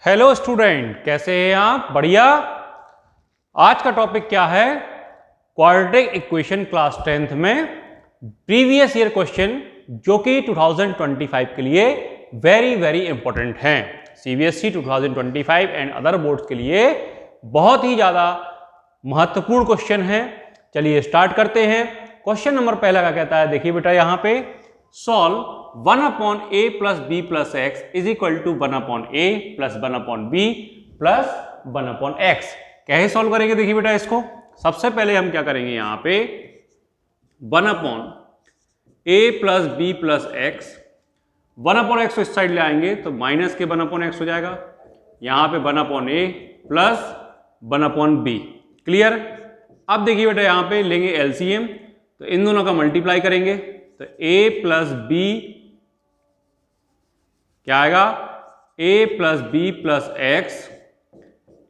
Hello student, कैसे हैं आप? बढ़िया। आज का टॉपिक क्या है? क्वाड्रेटिक इक्वेशन क्लास 10th में प्रीवियस ईयर क्वेश्चन जो कि 2025 के लिए वेरी वेरी इंपॉर्टेंट हैं। सीबीएसई 2025 एंड अदर बोर्ड्स के लिए बहुत ही ज़्यादा महत्वपूर्ण क्वेश्चन है। चलिए स्टार्ट करते हैं। क्वेश्चन नंबर पहला क्या कहता है, देखिए बेटा यहाँ पे solve 1/a plus B plus X is equal to 1/a plus 1/b plus 1/x। कैसे सॉल्व करेंगे? देखिए बेटा इसको सबसे पहले हम क्या करेंगे, यहाँ पे 1/a plus B plus x, 1/x इस साइड ले आएंगे तो माइनस के 1/x हो जाएगा। यहाँ पे 1/a प्लस 1/b। क्लियर? अब देखिए बेटा यहाँ पे लेंगे एलसीएम, तो इन दोनों का मल्टीप्लाई करेंगे तो a प्लस बी क्या आएगा, a plus B plus X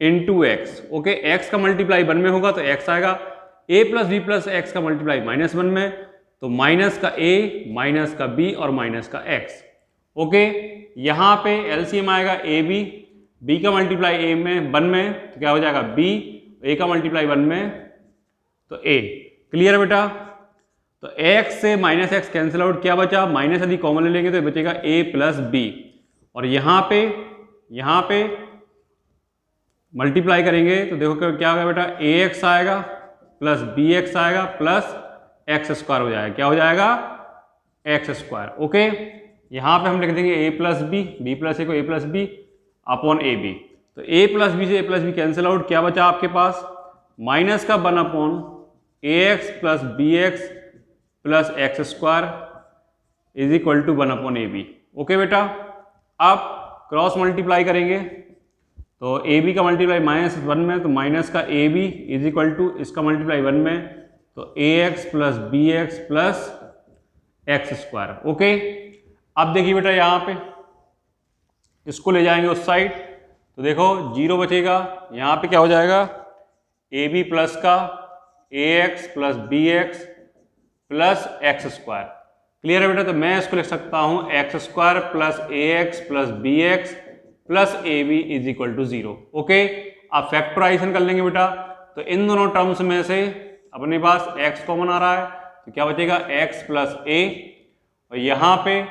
into X. Okay, x का मल्टीप्लाई 1 में होगा तो x आएगा, a plus B plus X का मल्टीप्लाई -1 में तो माइनस का a माइनस का b और माइनस का x। ओके, यहाँ पे एलसीएम आएगा a b का मल्टीप्लाई a में 1 में तो क्या हो जाएगा b, a का मल्टीप्लाई 1 में तो a। क्लियर बेटा? तो x से -x कैंसिल आउट, क्या बचा, माइनस यदि कॉमन ले लेंगे तो बचेगा a प्लस b, और यहाँ पे मल्टीप्लाई करेंगे तो देखो क्या होगा बेटा, ax आएगा प्लस bx आएगा प्लस एक्स स्क्वायर हो जाएगा। क्या हो जाएगा? X square. ओके, यहाँ पे हम लिख देंगे a plus b plus a को a plus b upon A B. तो a प्लस बी से a plus B cancel out, क्या बचा आपके पास, माइनस का 1/ax plus bx plus X square is equal to 1/ab। Okay बेटा, अब क्रॉस मल्टीप्लाई करेंगे तो ए बी का मल्टीप्लाई -1 में तो माइनस का A B is equal to इसका मल्टीप्लाई 1 में तो A X plus B X plus X square. Okay, अब देखिए बेटा यहाँ पे इसको ले जाएंगे उस साइड तो देखो 0 बचेगा। यहाँ पे क्या हो जाएगा, ए बी प्लस का A X plus B X plus X square. Clear है बेटा? तो मैं इसको लिख सकता हूँ X square plus A X plus B X plus A B is equal to 0। Okay, अब फैक्टराइजेशन कर लेंगे बेटा, तो इन दोनों टर्म्स में से अपने पास x कॉमन आ रहा है तो क्या बचेगा x प्लस a, और यहाँ पे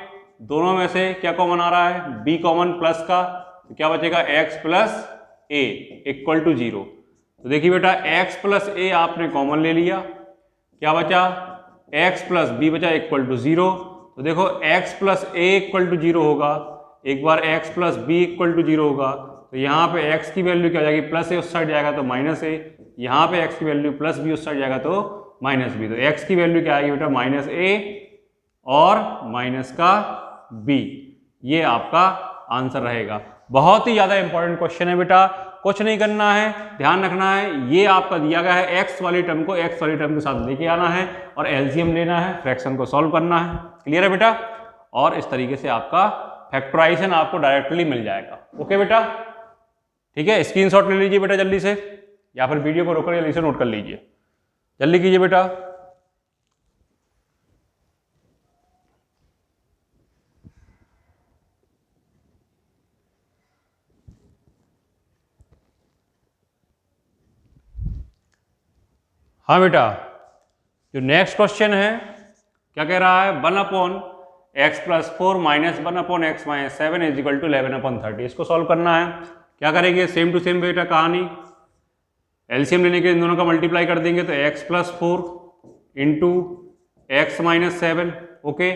दोनों में से क्या कॉमन आ रहा है, b कॉमन प्लस का तो क्या बचेगा x plus a equal to 0। तो देखिए बेटा x प्लस a आपने कॉमन ले लिया, क्या बचा, x प्लस b बचा इक्वल टू 0। तो देखो x plus a equal to 0 होगा, एक बार x plus b equal to 0 होगा तो यहाँ पे x की वैल्यू क्या हो जाएगी, प्लस a उस साइड जाएगा तो माइनस a, यहाँ पे x की वैल्यू प्लस b उस साइड जाएगा तो माइनस b। तो x की वैल्यू क्या आएगी बेटा, माइनस a और माइनस का b। ये आपका आंसर रहेगा। बहुत ही ज़्यादा इंपॉर्टेंट क्वेश्चन है बेटा, कुछ नहीं करना है, ध्यान रखना है ये आपका दिया गया है, x वाली टर्म को x वाली टर्म के साथ लेके आना है और एलसीएम लेना है, फ्रैक्शन को सॉल्व करना है। क्लियर है बेटा? और इस तरीके से आपका फैक्टराइजेशन आपको डायरेक्टली मिल जाएगा। ओके बेटा, ठीक है, स्क्रीनशॉट ले लीजिए बेटा जल्दी से, या फिर वीडियो को रोक कर जल्दी से नोट कर लीजिए, जल्दी कीजिए बेटा। हाँ बेटा, जो नेक्स्ट क्वेश्चन है क्या कह रहा है, 1/x plus 4 minus 1/x minus 7 is equal to 11/30। इसको सॉल्व करना है। क्या करेंगे, सेम टू सेम बेटा कहानी, एलसीएम लेने के इन दोनों का मल्टीप्लाई कर देंगे तो x plus 4 into x minus 7। Okay,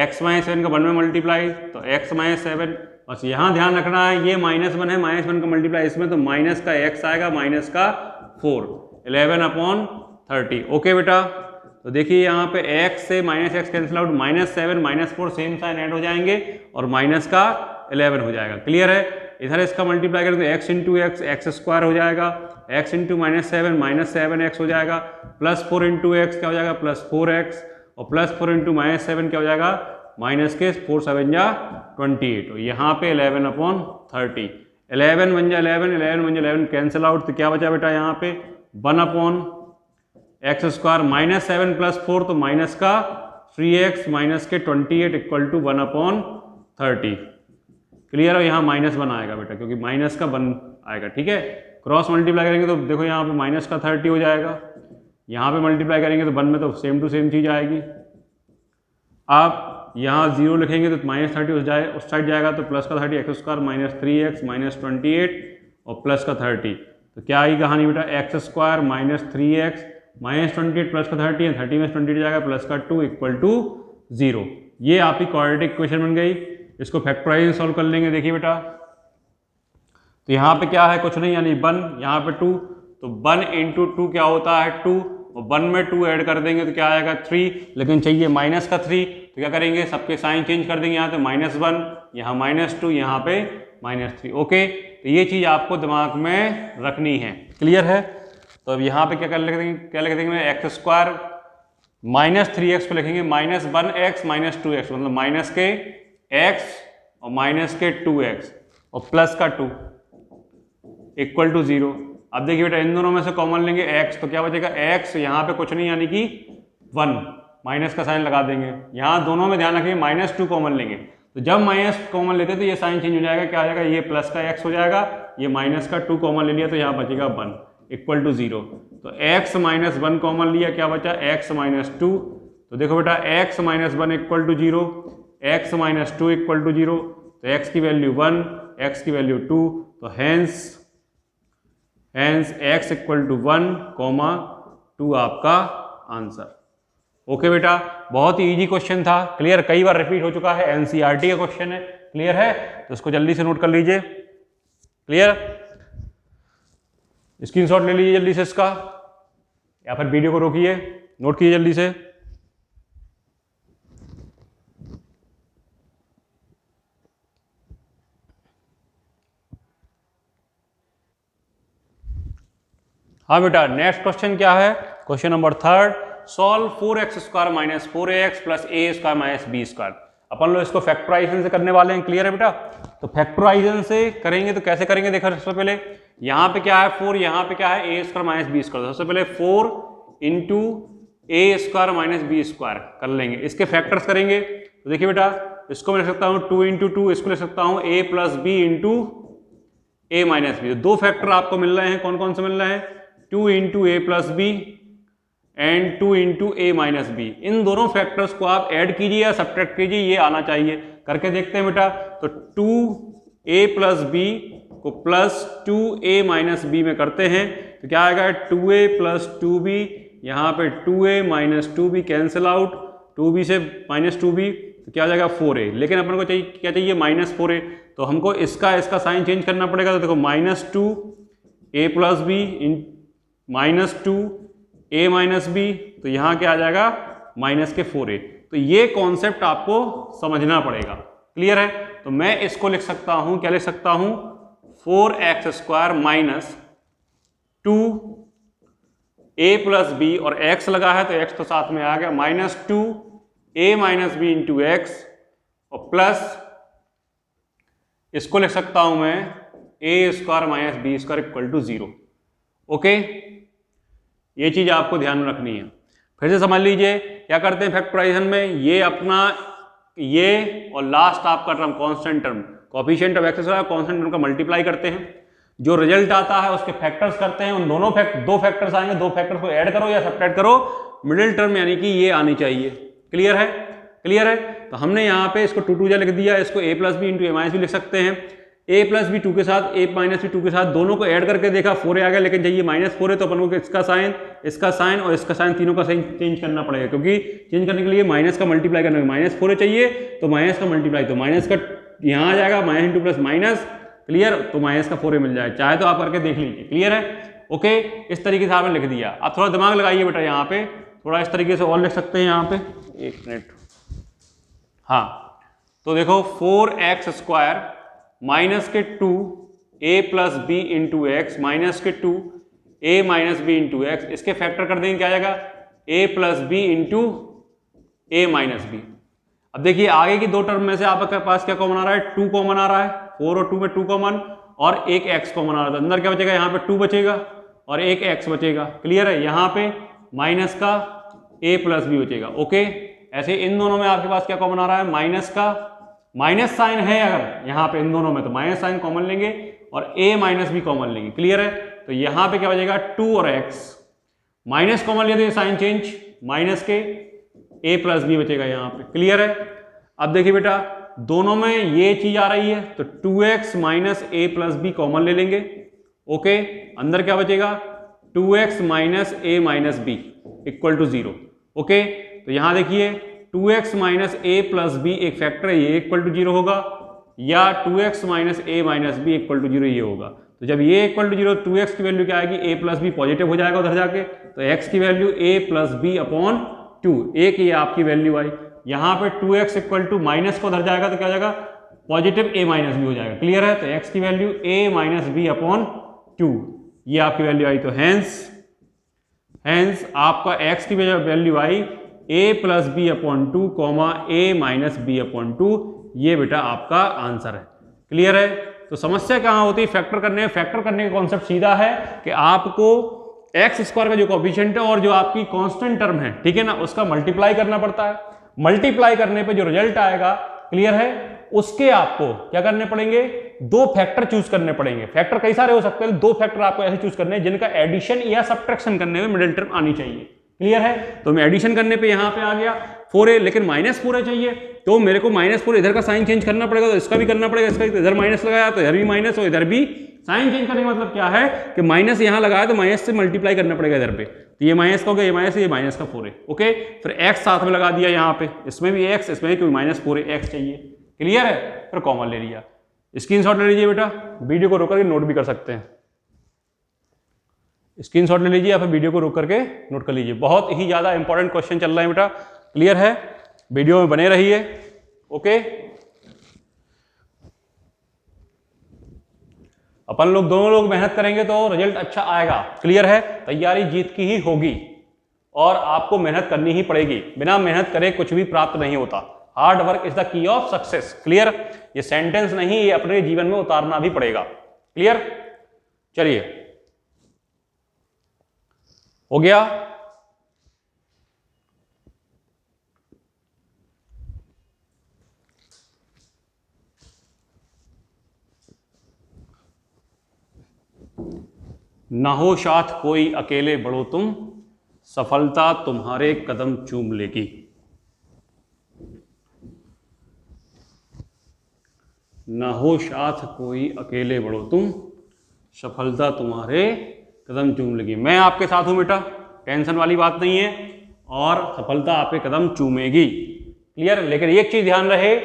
x minus 7 का 1 में मल्टीप्लाई तो x माइनस 7। बस यहाँ ध्यान रखना है ये -1 है, -1 का मल्टीप्लाई इसमें तो माइनस का x आएगा माइनस का 4, 11/30। ओके बेटा, तो देखिए यहाँ पे x से -x cancel out, -7 -4 same sign add हो जाएंगे और माइनस का 11 हो जाएगा। क्लियर है? इधर इसका मल्टीप्लाई करें तो x into x x square हो जाएगा, x इंटू -7 हो जाएगा, प्लस 4 इंटू एक्स क्या हो जाएगा, प्लस 4x, और प्लस 4 इंटू -7 क्या हो जाएगा, माइनस के 4 7 जा 28, और यहाँ पे 11/30। 11 बन जा 11 कैंसिल आउट तो क्या बचा बेटा, यहाँ पे 1/x स्क्वायर -7 प्लस 4 तो माइनस का 3x माइनस के 28 इक्वल टू 1/30। क्लियर है, यहाँ -1 आएगा बेटा, क्योंकि माइनस का 1 आएगा, ठीक है। क्रॉस मल्टीप्लाई करेंगे तो देखो यहाँ पे माइनस का 30 हो जाएगा, यहाँ पे मल्टीप्लाई करेंगे तो 1 में तो सेम टू सेम चीज़ आएगी। आप यहाँ 0 लिखेंगे तो -30 उस साइड जाएगा, तो प्लस का 30 x² -3x -28 और प्लस का 30, तो क्या आई कहानी बेटा, x² -3x -28 प्लस का 30 है, 30 में 28 जाएगा, प्लस का 2 = 0। ये आपकी क्वाड्रेटिक इक्वेशन बन गई। इसको फैक्टराइजेशन सॉल्व कर लेंगे। देखिए बेटा, तो यहाँ पे क्या है, कुछ नहीं, यानी 1, यहाँ पे 2, तो 1 × 2 क्या होता है 2, और 1 में 2 ऐड कर देंगे तो क्या आएगा 3, लेकिन चाहिए माइनस का 3, तो क्या करेंगे, सबके साइन चेंज कर देंगे, यहाँ पे -1, यहाँ -2, यहाँ पे -3। ओके, तो ये चीज़ आपको दिमाग में रखनी है। क्लियर है। तो अब यहाँ पे क्या लिख देंगे, x² -3x को लिखेंगे -1x -2x, मतलब माइनस के x और माइनस के 2x और प्लस का 2 = 0। अब देखिए बेटा, इन दोनों में से कॉमन लेंगे x, तो क्या बचेगा x, यहाँ पे कुछ नहीं यानी कि 1, माइनस का साइन लगा देंगे। यहाँ दोनों में ध्यान रखिए -2 कॉमन लेंगे, तो जब माइनस कॉमन लेते हैं तो ये साइन चेंज हो जाएगा, क्या हो जाएगा, ये प्लस का x हो जाएगा, ये माइनस का 2 कॉमन ले लिया तो यहाँ बचेगा 1 = 0। तो x -1 कॉमन लिया, क्या बचा x -2, तो देखो बेटा x -1 = 0, x -2 = 0, तो x की वैल्यू 1, x की वैल्यू 2, तो हेंस x = 1, 2 आपका आंसर। ओके बेटा, बहुत ही इजी क्वेश्चन था। क्लियर, कई बार रिपीट हो चुका है, एनसीईआरटी का क्वेश्चन है। क्लियर है, तो इसको जल्दी से नोट कर लीजिए। क्लियर, स्क्रीनशॉट ले लीजिए जल्दी से इसका, या फिर वीडियो को रोकिए, नोट कीजिए जल्दी से। हाँ बेटा, नेक्स्ट क्वेश्चन क्या है, question number 3, solve 4x² - 4ax + a² - b²। अपन लोग इसको फैक्टराइजेशन से करने वाले हैं। क्लियर है बेटा, तो फैक्टराइजेशन से करेंगे तो कैसे करेंगे, देखो सबसे पहले यहाँ पे क्या है 4, यहाँ पे क्या है a² - b²। सबसे पहले 4 × a² - b² कर लेंगे, इसके फैक्टर्स करेंगे। तो देखिए बेटा, इसको मैं लिख सकता हूँ 2 × 2, इसको लिख सकता हूँ a + b × a - b। दो फैक्टर आपको मिल रहे हैं, कौन कौन से मिल रहे हैं, 2 × a + b and 2 × a - b। इन दोनों फैक्टर्स को आप ऐड कीजिए या सब्ट्रैक्ट कीजिए, ये आना चाहिए। करके देखते हैं बेटा, तो 2a + b को +2a - b में करते हैं तो क्या आएगा, 2a + 2b, यहाँ पे 2a - 2b cancel out, 2b से -2b, तो क्या आ जाएगा 4a। लेकिन अपन को चाहिए क्या, चाहिए -4a, तो हमको इसका साइन चेंज करना पड़ेगा। तो देखो -2a + b -2a - b, तो यहाँ क्या आ जाएगा -4a। तो ये कॉन्सेप्ट आपको समझना पड़ेगा। क्लियर है, तो मैं इसको लिख सकता हूं, क्या लिख सकता हूं, 4x² - 2a + b, और x लगा है तो x तो साथ में आ गया, -2a - b × x, और प्लस इसको लिख सकता हूं मैं a² - b² = 0। ओके, ये चीज आपको ध्यान में रखनी है। फिर से समझ लीजिए, क्या करते हैं फैक्टराइजेशन में, ये अपना ये और लास्ट आपका term constant term, coefficient of x² constant term का मल्टीप्लाई करते हैं, जो रिजल्ट आता है उसके फैक्टर्स करते हैं। उन दोनों दो फैक्टर्स आएंगे, दो फैक्टर्स को ऐड करो या सब्ट्रैक्ट करो, मिडिल टर्म यानी कि ये आनी चाहिए। क्लियर है, क्लियर है। तो हमने यहाँ पे इसको 2 2 लिख दिया, इसको a + b × a - b लिख सकते हैं। a + b 2 के साथ, a - b 2 के साथ, दोनों को ऐड करके देखा 4a आ गया, लेकिन चाहिए -4a, तो अपन को इसका साइन और इसका साइन, तीनों का साइन चेंज करना पड़ेगा, क्योंकि चेंज करने के लिए माइनस का मल्टीप्लाई करना है। -4a चाहिए तो माइनस का मल्टीप्लाई, तो माइनस का यहाँ आ जाएगा, -2 + माइनस, क्लियर, तो माइनस का 4a मिल जाए, चाहे तो आप करके देख लीजिए। क्लियर है, ओके, इस तरीके से आपने लिख दिया। अब थोड़ा दिमाग लगाइए बेटा, यहाँ पे थोड़ा इस तरीके से और लिख सकते हैं, यहाँ पे 1 मिनट। हाँ, तो देखो 4x² -2a + b × x -2a - b × x, इसके फैक्टर कर देंगे, क्या आ जाएगा, a + b × a - b। अब देखिए आगे की दो टर्म में से आपके पास क्या कॉमन आ रहा है, 2 कॉमन आ रहा है, 4 और 2 में 2 कॉमन, और एक x कॉमन आ रहा है, अंदर क्या बचेगा, यहाँ पे 2 बचेगा और एक x बचेगा। क्लियर है, यहाँ पे माइनस का a + b बचेगा। ओके, ऐसे इन दोनों में आपके पास क्या कॉमन आ रहा है, माइनस का माइनस साइन है अगर यहाँ पे इन दोनों में तो माइनस साइन कॉमन लेंगे और a माइनस बी कॉमन लेंगे। क्लियर है? तो यहाँ पे क्या बचेगा 2 और x, माइनस कॉमन लिया तो ये साइन चेंज, माइनस के a प्लस बी बचेगा यहाँ पे। क्लियर है? अब देखिए बेटा दोनों में ये चीज आ रही है तो 2x minus a plus B common ले लेंगे। ओके, अंदर क्या बचेगा 2x minus a minus B equal to 0। Okay, तो यहाँ देखिए 2x minus a plus B एक फैक्टर है, ये इक्वल टू 0 होगा, या 2x minus a minus B equal to 0 ये होगा। तो जब ये इक्वल टू 0 2x की वैल्यू क्या आएगी, a प्लस बी पॉजिटिव हो जाएगा उधर जाके, तो x की value a plus B upon 2, एक ये आपकी वैल्यू आई। यहाँ पे 2x इक्वल टू माइनस को उधर जाएगा तो क्या हो जाएगा पॉजिटिव a माइनस बी हो जाएगा। क्लियर है? तो x की value a minus B upon 2 ये आपकी वैल्यू आई। तो हेंस आपका x की वैल्यू आई a plus B upon 2 comma a minus B upon 2, ये बेटा आपका आंसर है। क्लियर है? तो समस्या कहाँ होती है फैक्टर करने में? फैक्टर करने का कॉन्सेप्ट सीधा है कि आपको एक्स स्क्वायर का जो कोएफिशिएंट है और जो आपकी कांस्टेंट टर्म है, ठीक है ना, उसका मल्टीप्लाई करना पड़ता है। मल्टीप्लाई करने पे जो रिजल्ट आएगा, क्लियर है, उसके आपको क्या करने पड़ेंगे, दो फैक्टर चूज करने पड़ेंगे। फैक्टर कई सारे हो सकते हैं, दो फैक्टर आपको ऐसे चूज करने हैं जिनका एडिशन या सब्ट्रैक्शन करने में मिडिल टर्म आनी चाहिए। क्लियर है? तो मैं एडिशन करने पे यहाँ पे आ गया 4a, लेकिन माइनस 4a चाहिए, तो मेरे को माइनस 4 इधर का साइन चेंज करना पड़ेगा, तो इसका भी करना पड़ेगा, इसका इधर माइनस लगाया तो इधर भी माइनस, और इधर भी साइन चेंज करने का मतलब क्या है कि माइनस यहाँ लगाया तो माइनस से मल्टीप्लाई करना पड़ेगा इधर पे, तो ये माइनस का हो गया, ये माइनस का 4a। ओके, फिर x साथ में लगा दिया यहाँ पे, इसमें भी x, इसमें भी क्योंकि माइनस 4a x चाहिए। क्लियर है? फिर कॉमन ले लिया। स्क्रीनशॉट ले लीजिए बेटा, वीडियो को रोक करके नोट भी कर सकते हैं। स्क्रीनशॉट ले लीजिए या फिर वीडियो को रोक करके नोट कर लीजिए। बहुत ही ज्यादा इंपॉर्टेंट क्वेश्चन चल रहा है बेटा। क्लियर है? वीडियो में बने रहिए। ओके, अपन लोग दोनों लोग मेहनत करेंगे तो रिजल्ट अच्छा आएगा। क्लियर है? तैयारी जीत की ही होगी और आपको मेहनत करनी ही पड़ेगी। बिना मेहनत करे कुछ भी प्राप्त नहीं होता। Hard work is the key of success. Clear? ये सेंटेंस नहीं, ये अपने जीवन में उतारना भी पड़ेगा। क्लियर? चलिए, हो गया। ना हो साथ कोई अकेले बढ़ो तुम, सफलता तुम्हारे कदम चूम लेगी। ना हो साथ कोई अकेले बढ़ो तुम, सफलता तुम्हारे कदम चूम लेगी। मैं आपके साथ हूं बेटा, टेंशन वाली बात नहीं है, और सफलता आपके कदम चूमेगी। क्लियर? लेकिन एक चीज ध्यान रहे,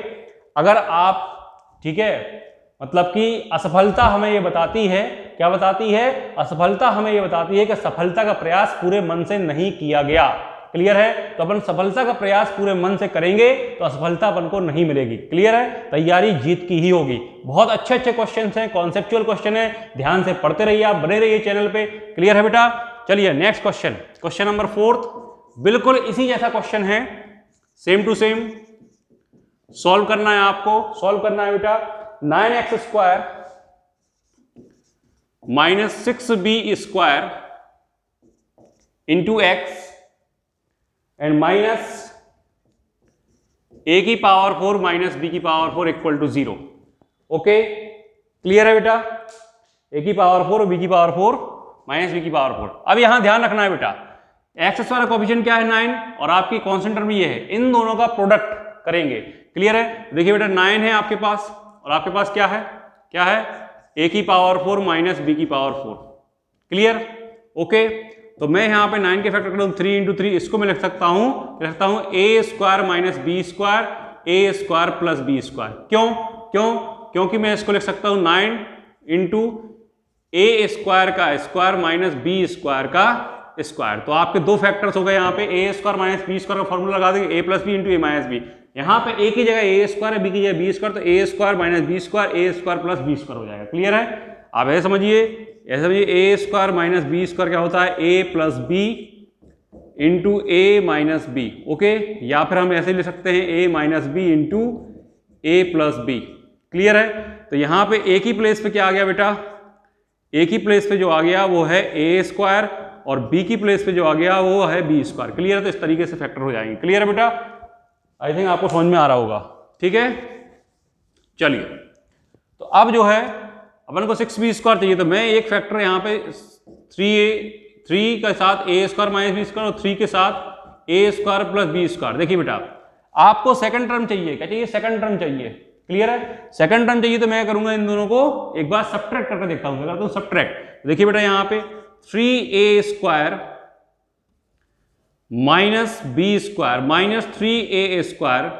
अगर आप, ठीक है, मतलब कि असफलता हमें ये बताती है, क्या बताती है? असफलता हमें ये बताती है कि सफलता का प्रयास पूरे मन से नहीं किया गया। क्लियर है? तो अपन सफलता का प्रयास पूरे मन से करेंगे तो असफलता अपन को नहीं मिलेगी। क्लियर है? तैयारी जीत की ही होगी। बहुत अच्छे अच्छे क्वेश्चन हैं, कॉन्सेप्चुअल क्वेश्चन है, ध्यान से पढ़ते रहिए, आप बने रहिए चैनल पे। क्लियर है बेटा? चलिए नेक्स्ट क्वेश्चन, क्वेश्चन नंबर 4, बिल्कुल इसी जैसा क्वेश्चन है, सेम टू सेम सॉल्व करना है आपको। सॉल्व करना है बेटा 9x square minus 6b square into X and minus a की पावर 4 माइनस b की power 4 equal to 0। Okay, clear है बेटा? a की पावर 4 और b की पावर 4 माइनस b की पावर 4। अब यहां ध्यान रखना है बेटा, एक्स स्क्वायर का कोएफिशिएंट क्या है 9, और आपकी कांस्टेंट टर्म ये है, इन दोनों का प्रोडक्ट करेंगे। क्लियर है? देखिए बेटा 9 है आपके पास, और आपके पास क्या है, क्या है, a की पावर 4 माइनस b की पावर 4। क्लियर? ओके, तो मैं यहाँ पे 9 के फैक्टर कर दूं 3 इंटू 3, इसको मैं लिख सकता हूँ a square minus B square, a square plus B square. क्यों? क्योंकि मैं इसको लिख सकता हूँ 9 इंटू a स्क्वायर का स्क्वायर माइनस बी स्क्वायर का स्क्वायर। तो आपके दो फैक्टर्स हो गए यहाँ पे, a square minus B square का फॉर्मूला लगा देंगे, a plus B into A minus B. यहाँ पे a की जगह a स्क्वायर है, b की जगह b स्क्वायर, तो a square minus B square, a square plus B square हो जाएगा। क्लियर है? आप ऐसे समझिए, a square minus B square क्या होता है, a plus B into A minus B. Okay, या फिर हम ऐसे ले सकते हैं a minus B into A plus B. Clear है? तो यहाँ पे a की प्लेस पे क्या आ गया बेटा, a की प्लेस पे जो आ गया वो है a स्क्वायर, और b की प्लेस पे जो आ गया वो है b स्क्वायर। क्लियर है? तो इस तरीके से फैक्टर हो जाएंगे। क्लियर है बेटा? आई थिंक आपको समझ में आ रहा होगा। ठीक है, चलिए, तो अब जो है अपन को 6b² चाहिए, तो मैं एक फैक्टर यहाँ पे 3 के साथ a² माइनस b² और 3 के साथ a² प्लस b²। देखिए बेटा, आपको सेकंड टर्म चाहिए, क्या चाहिए? सेकंड टर्म चाहिए। क्लियर है? सेकंड टर्म चाहिए तो मैं करूंगा इन दोनों को एक बार सब्ट्रैक्ट करके देखता हूं। करता हूं सब्ट्रैक्ट। देखिए बेटा, यहाँ पे 3a² minus b² minus 3a²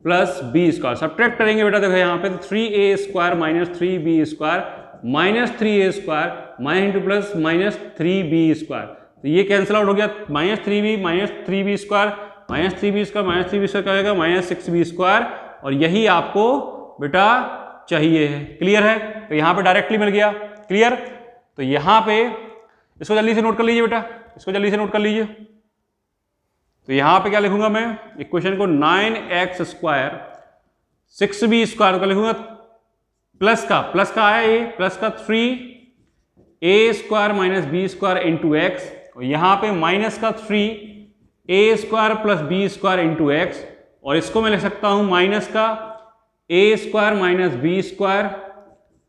plus b²। Subtract करेंगे बेटा, देखो यहाँ पे 3a² minus 3b² minus 3a² minus into plus minus 3b²। तो ये कैंसिल आउट हो गया, minus 3b minus 3b² minus 3b² minus 3b² क्या होगा? Minus 6b²। और यही आपको बेटा चाहिए है। क्लियर है? तो यहाँ पे डायरेक्टली मिल गया। क्लियर? तो यहाँ पे इसको जल्दी से नोट कर लीजिए बेटा, इसको जल्दी से नोट कर लीजिए। तो यहाँ पे क्या लिखूंगा मैं इक्वेशन को? 9x² 6b² का लिखूंगा, प्लस का आया ये, प्लस का 3a² minus b² into x, और यहाँ पे माइनस का 3a² plus b² into x, और इसको मैं लिख सकता हूं माइनस का a² माइनस b²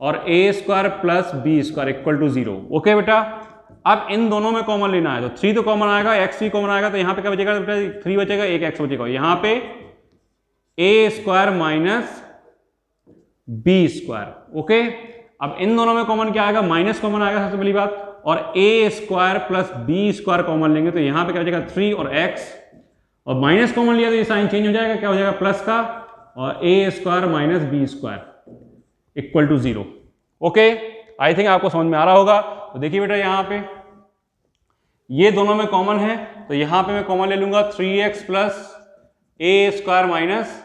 और a² plus b² equal to 0। Okay बेटा, अब इन दोनों में कॉमन लेना है, तो 3 तो कॉमन आएगा, x भी कॉमन आएगा, तो यहाँ पे क्या बचेगा बेटा? 3 बचेगा, एक x बचेगा। यहाँ पे a² माइनस b²। ओके, अब इन दोनों में कॉमन क्या आएगा? माइनस कॉमन आएगा सबसे पहली बात, और a² प्लस b² कॉमन लेंगे, तो यहाँ पे क्या बचेगा? 3 और x, और माइनस कॉमन लिया तो ये साइन चेंज हो जाएगा, क्या हो जाएगा? प्लस का, और a² minus b² equal to 0। Okay, I think आपको समझ में आ रहा होगा। तो देखिए बेटा, यहाँ पे ये दोनों में कॉमन है, तो यहाँ पे मैं कॉमन ले लूंगा 3x plus a² minus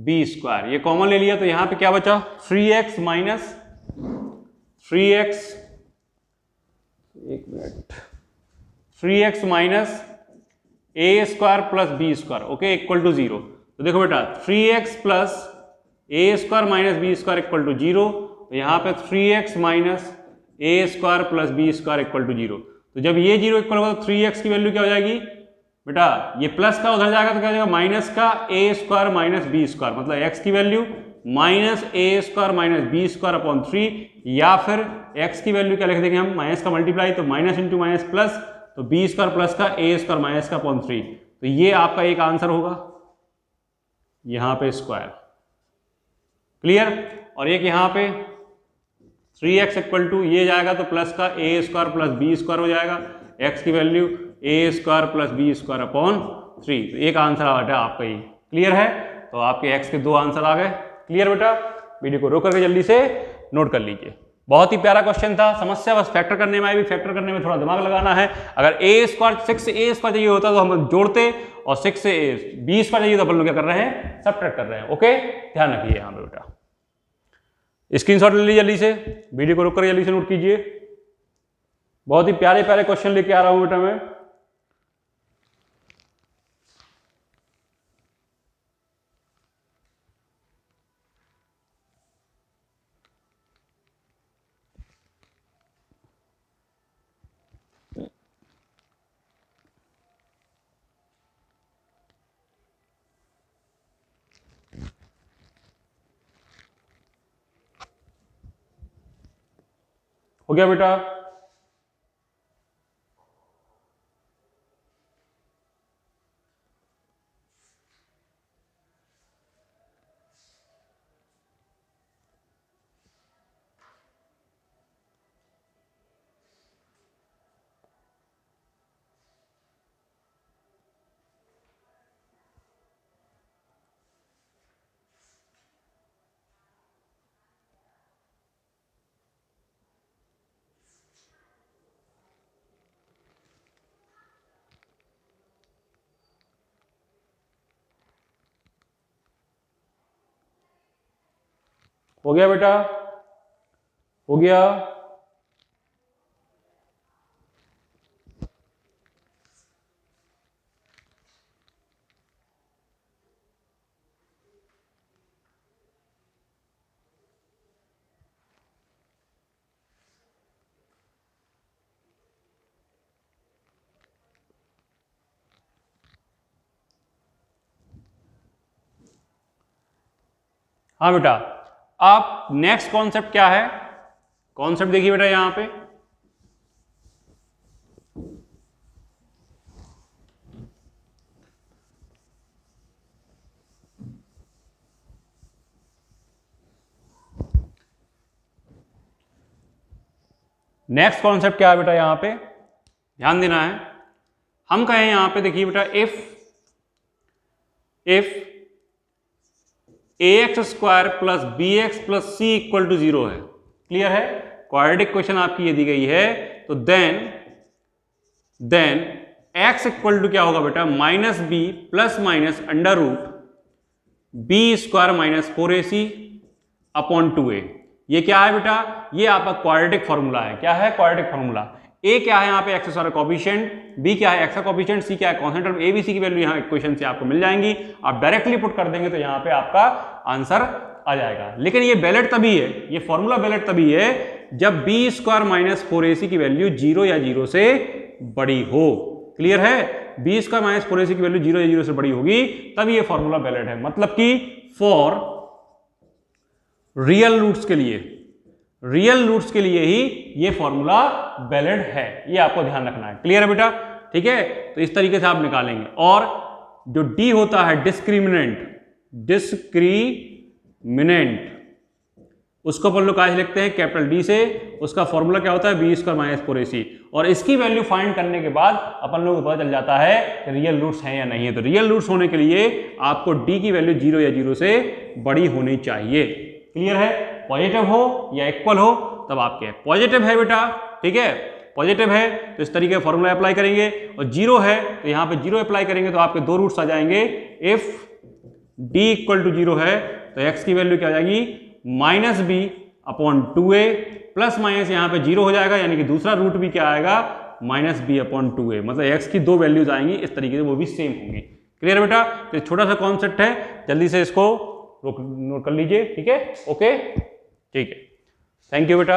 b²। ये कॉमन ले लिया, तो यहाँ पे क्या बचा? 3x माइनस 3x, एक minute, 3x minus a² plus b²। Okay, equal to 0। तो देखो बेटा, 3x plus a² minus b² equal to 0, तो यहाँ पे 3x minus a² plus b² equal to 0। तो जब ये 0 इक्वल होगा, तो 3x की वैल्यू क्या हो जाएगी बेटा? ये प्लस का उधर जाएगा तो क्या हो जाएगा? माइनस का a² माइनस b², मतलब x की value minus a² minus b² upon 3, या फिर x की वैल्यू क्या लिख देंगे हम? माइनस का मल्टीप्लाई, तो माइनस इंटू माइनस प्लस, तो b² प्लस का a² माइनस का अपॉन 3। तो ये आपका एक आंसर होगा, यहाँ पे स्क्वायर। क्लियर? और एक यहाँ पे 3x इक्वल टू ये जाएगा तो प्लस का a² प्लस b² हो जाएगा, x की value a² plus b² upon 3। तो एक आंसर आ बेटा आपका ये। क्लियर है? तो आपके x के 2 आंसर आ गए। क्लियर बेटा? वीडियो को रोक करके जल्दी से नोट कर लीजिए। बहुत ही प्यारा क्वेश्चन था। समस्या बस फैक्टर करने में आई, भी फैक्टर करने में थोड़ा दिमाग लगाना है। अगर a² 6a² चाहिए होता तो हम जोड़ते, और 6b² चाहिए तो अपन लोग क्या कर रहे हैं? सब्ट्रैक्ट कर रहे हैं। ओके, ध्यान रखिए यहाँ पे बेटा। स्क्रीनशॉट ले लीजिए जल्दी से, वीडियो को रोक कर जल्दी से नोट कीजिए। बहुत ही प्यारे प्यारे क्वेश्चन लेके आ रहा हूं बेटा मैं। हो गया बेटा? हो गया बेटा? हो गया? हाँ बेटा, अब नेक्स्ट कॉन्सेप्ट क्या है, कॉन्सेप्ट देखिए बेटा यहां पे, नेक्स्ट कॉन्सेप्ट क्या है बेटा, यहां पे ध्यान देना है। हम कहें यहां पे देखिए बेटा, if ax square plus B X plus C equal to 0 है, क्लियर है, क्वाड्रेटिक क्वेश्चन आपकी ये दी गई है, तो देन x इक्वल टू क्या होगा बेटा, minus B plus minus under root B square minus 4ac upon 2a। ये क्या है बेटा, ये आपका क्वाड्रेटिक फॉर्मूला है। क्या है, क्वाड्रेटिक फॉर्मूला। ए क्या है यहाँ पे, एक्स स्क्वायर कोफिशिएंट, बी क्या है एक्स का कोफिशिएंट, सी क्या है constant term, A B C की वैल्यू यहाँ इक्वेशन से आपको मिल जाएंगी। आप डायरेक्टली पुट कर देंगे तो यहाँ पे आपका आंसर आ जाएगा। लेकिन ये वैलिड तभी है, ये फॉर्मूला वैलिड तभी है जब बी स्क्वायर माइनस 4ac की वैल्यू 0 या 0 से बड़ी हो। क्लियर है, बी स्क्वायर माइनस 4ac की वैल्यू 0 या 0 से बड़ी होगी तब ये फॉर्मूला वैलिड है। मतलब कि फॉर रियल रूट्स के लिए, रियल रूट्स के लिए ही ये फॉर्मूला वैलिड है, ये आपको ध्यान रखना है। क्लियर है बेटा, ठीक है, तो इस तरीके से आप निकालेंगे। और जो डी होता है डिस्क्रिमिनेंट, उसको अपन लोग आज लिखते हैं कैपिटल डी से, उसका फॉर्मूला क्या होता है, बी स्क्वायर माइनस 4ac। और इसकी वैल्यू फाइंड करने के बाद अपन लोगों को पता चल जाता है कि रियल रूट्स हैं या नहीं है। तो रियल रूट्स होने के लिए आपको डी की वैल्यू 0 या 0 से बड़ी होनी चाहिए। क्लियर है, पॉजिटिव हो या इक्वल हो तब आपके, पॉजिटिव है बेटा, ठीक है, पॉजिटिव है तो इस तरीके का फॉर्मूला अप्लाई करेंगे, और 0 है तो यहाँ पे 0 अप्लाई करेंगे तो आपके दो रूट्स आ जाएंगे। इफ डी इक्वल टू 0 है तो x की वैल्यू क्या हो जाएगी, minus B upon 2a, plus minus यहाँ पे 0 हो जाएगा, यानी कि दूसरा रूट भी क्या आएगा, माइनस बी अपॉन 2a। मतलब x की दो वैल्यूज आएंगी इस तरीके से, वो भी सेम होंगी। क्लियर बेटा, तो छोटा सा कॉन्सेप्ट है, जल्दी से इसको नोट कर लीजिए, ठीक है, ओके, ठीक है, थैंक यू बेटा।